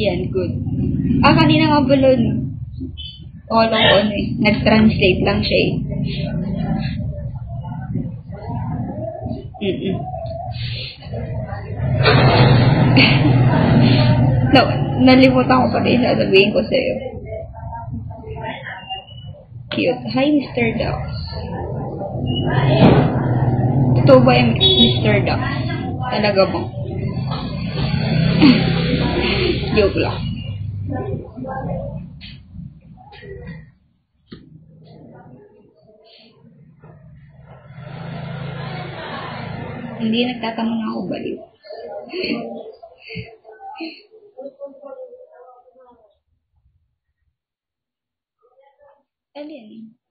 Yan, good. Kanina nga pala, no? Alam ko, ano eh. Nag-translate lang siya eh. No, nalimutan ko pa rin sasabihin ko sa'yo. Cute. Hi, Mr. Duck. Totoo ba yung Mr. Duck? Talaga ba? Joke lang. Hindi nagtatanong na ako baliw. Alin?